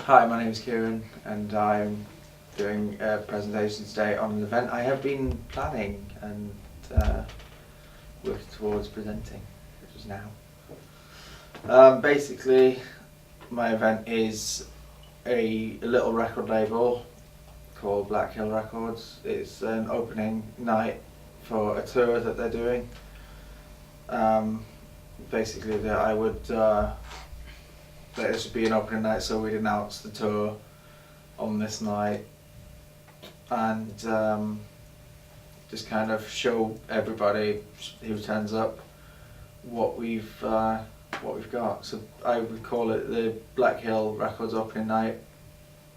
Hi, my name is Kieran and I'm doing a presentation today on an event I have been planning and working towards presenting, which is now. Basically, my event is a little record label called Black Hill Records. It's an opening night for a tour that they're doing. Basically, this would be an opening night, so we'd announce the tour on this night and just kind of show everybody who turns up what we've got. So I would call it the Black Hill Records opening night,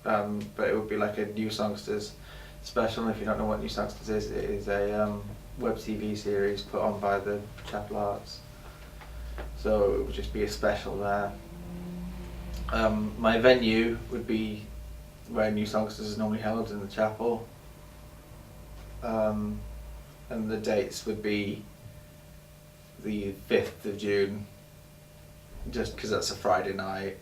but it would be like a New Songsters special. If you don't know what New Songsters is, it is a web TV series put on by the Chapel Arts. So it would just be a special there. My venue would be where New Songsters is normally held, in the chapel, and the dates would be the 5th of June, just because that's a Friday night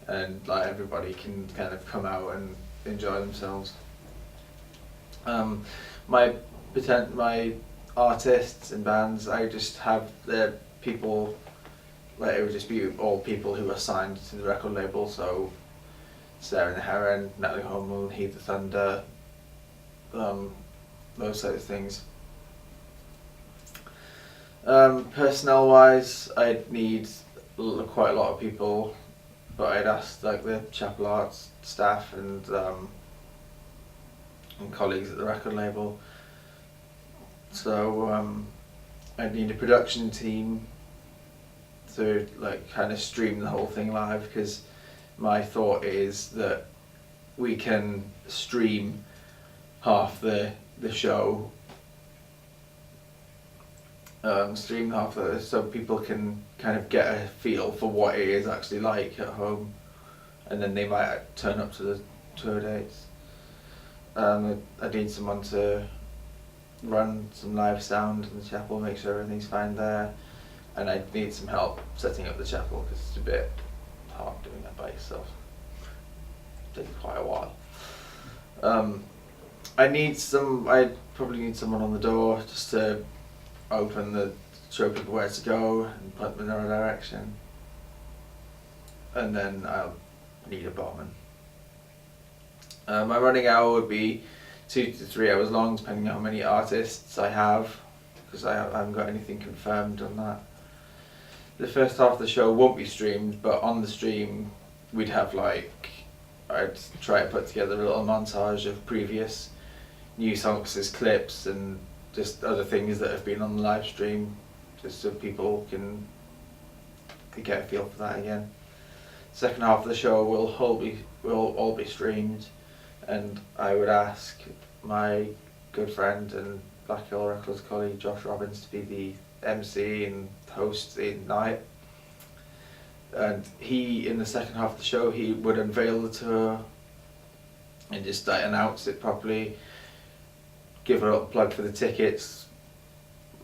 and like everybody can kind of come out and enjoy themselves. My artists and bands, I just have the people, like it would just be all people who are signed to the record label, so Sarah and the Heron, Natalie Hummel, Heed the Thunder, those sort of things. Personnel wise, I'd need quite a lot of people, but I'd ask like the Chapel Arts staff and colleagues at the record label. So I'd need a production team to like kind of stream the whole thing live, because my thought is that we can stream half the show, so people can kind of get a feel for what it is actually like at home, and then they might turn up to the tour dates. I need someone to run some live sound in the chapel, make sure everything's fine there, and I need some help setting up the chapel because it's a bit hard doing that by yourself. It takes quite a while. I probably need someone on the door just to show people where to go and point them in the direction. And then I'll need a barman. My running hour would be 2 to 3 hours long, depending on how many artists I have, because I haven't got anything confirmed on that. The first half of the show won't be streamed, but on the stream we'd have I'd try to put together a little montage of previous New Songsters clips and just other things that have been on the live stream, just so people can get a feel for that again. Second half of the show will all be streamed, and I would ask my good friend and Black Hill Records colleague Josh Robbins to be the MC and host the night. And in the second half of the show, he would unveil the tour and just announce it properly, give a little plug for the tickets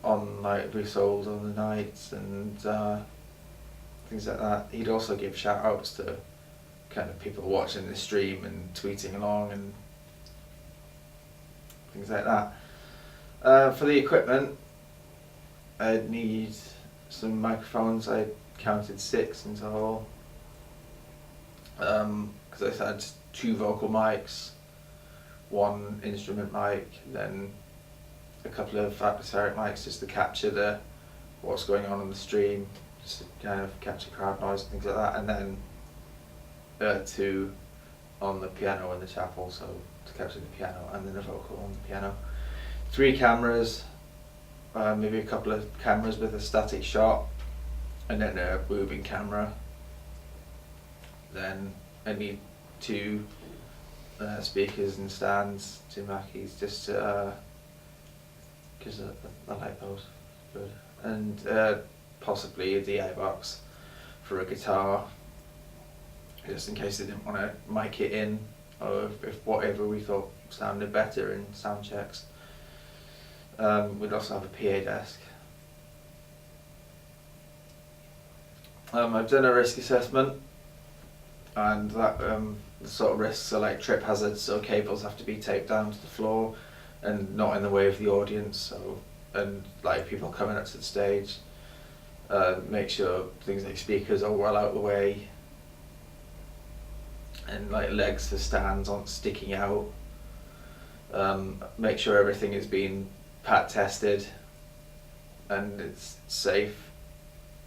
be sold on the nights and things like that. He'd also give shout outs to kind of people watching the stream and tweeting along and things like that. For the equipment, I'd need some microphones. I counted 6 in total, because I had 2 vocal mics, 1 instrument mic, then a couple of atmospheric mics just to capture what's going on the stream, just to kind of capture crowd noise and things like that, and then 2 on the piano in the chapel, so to capture the piano, and then a vocal on the piano. 3 cameras, maybe a couple of cameras with a static shot, and then a moving camera. Then I need 2 speakers and stands, 2 Mackies, just because I like those, good. And possibly a DI box for a guitar, just in case they didn't want to mic it in, or if whatever we thought sounded better in sound checks. We'd also have a PA desk. I've done a risk assessment and that the sort of risks are like trip hazards, so cables have to be taped down to the floor and not in the way of the audience. So, and like people coming up to the stage, make sure things like speakers are well out of the way, and like legs for stands aren't sticking out. Make sure everything is being pat tested and it's safe.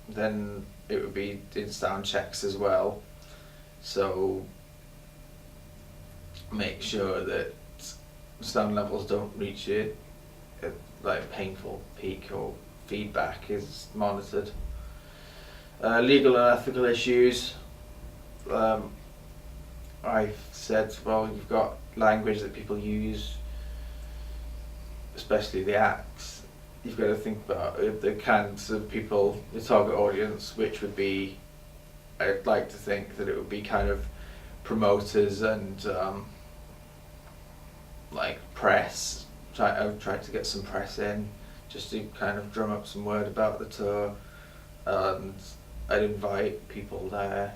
Then it would be in sound checks as well. So make sure that sound levels don't reach it, like painful peak, or feedback is monitored. Legal and ethical issues. I've said, well, you've got language that people use, especially the acts. You've got to think about the kinds of people, the target audience, which would be, I'd like to think that it would be kind of promoters and like press. I've tried to get some press in, just to kind of drum up some word about the tour, and I'd invite people there,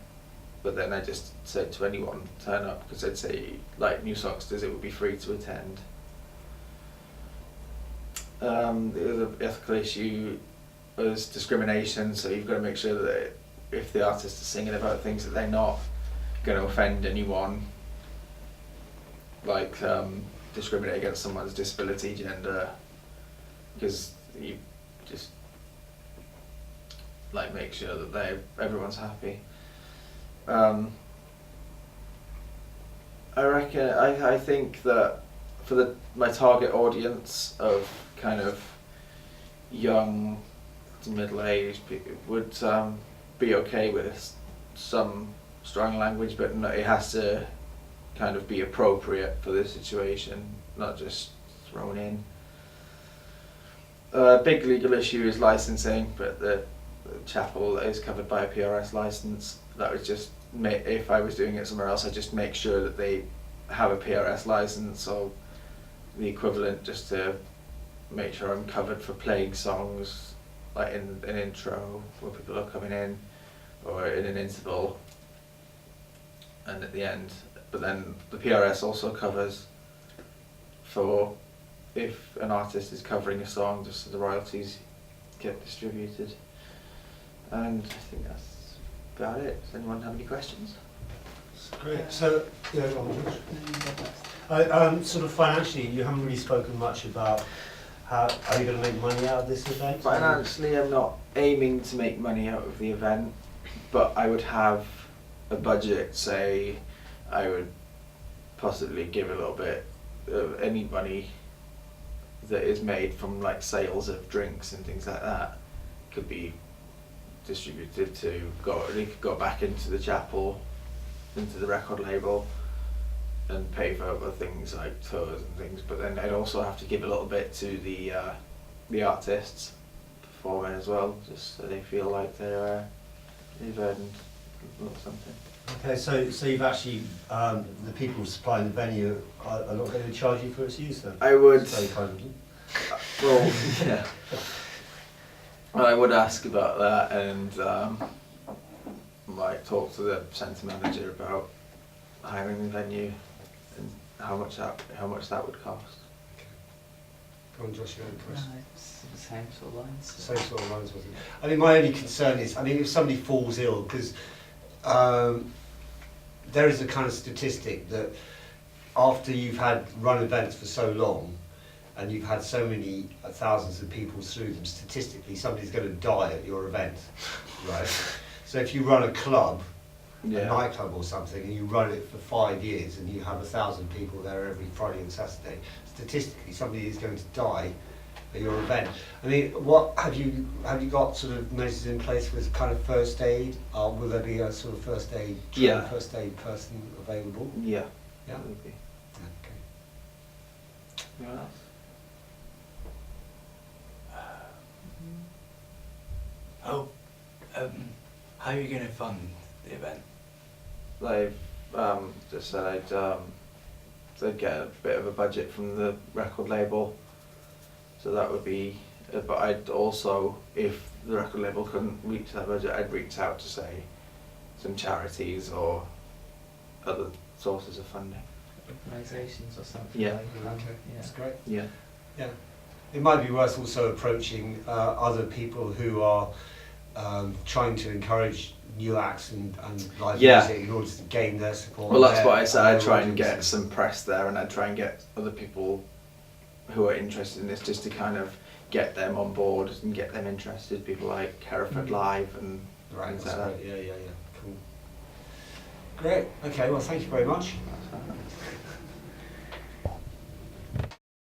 but then I just said to anyone, turn up, because I'd say, like New Songsters, it would be free to attend. The other ethical issue was discrimination, so you've got to make sure that if the artist is singing about things that they're not going to offend anyone, like discriminate against someone's disability, gender, because you just like make sure that everyone's happy. I reckon I think that for my target audience of kind of young to middle-aged people would be okay with some strong language, but it has to kind of be appropriate for the situation, not just thrown in. Big legal issue is licensing, but the chapel is covered by a PRS license. That was just, if I was doing it somewhere else, I'd just make sure that they have a PRS license or the equivalent, just to make sure I'm covered for playing songs, like in an intro where people are coming in, or in an interval, and at the end. But then the PRS also covers for if an artist is covering a song, just so the royalties get distributed. And I think that's about it. Does anyone have any questions? Great. So, yeah, go on, George. Sort of financially, you haven't really spoken much about how are you going to make money out of this event? Financially, I'm not aiming to make money out of the event, but I would have a budget. Say, I would possibly give a little bit of any money that is made from like sales of drinks and things like that could be distributed to go back into the chapel, into the record label, and pay for other things like tours and things. But then I'd also have to give a little bit to the artists performing as well, just so they feel like they've earned a little something. Okay, so you've actually the people supplying the venue are not going to charge you for its use then? I would. Very kind of them. Well, yeah. Well, I would ask about that and like talk to the centre manager about hiring the venue and how much that would cost. Go on, Josh, you had a question. It's the same sort of lines. Same sort of lines, wasn't it? I mean, my only concern is, I mean, if somebody falls ill, because there is a kind of statistic that after you've had run events for so long and you've had so many thousands of people through them, statistically somebody's going to die at your event, right? So if you run a club, a nightclub or something, and you run it for 5 years and you have 1,000 people there every Friday and Saturday, statistically somebody is going to die at your event. I mean, what have you got sort of measures in place with kind of first aid? Will there be a sort of first aid first aid person available? Yeah. Yeah. Maybe. Okay. Anyone else? How are you going to fund the event? They've just said I'd get a bit of a budget from the record label, so that would be. But I'd also, if the record label couldn't reach that budget, I'd reach out to say some charities or other sources of funding. Organisations or something Yeah. like that. Okay, that's great. Yeah. Yeah. It might be worth also approaching other people who are trying to encourage new acts and live Yeah. music in order to gain their support. Well, that's their- what I said. I'd their try and get audiences. some press there, and I'd try and get other people who are interested in this, just to kind of get them on board and get them interested. People like Hereford Live and Right, things that's like that. great. Yeah. Cool. Great. Okay, well, thank you very much.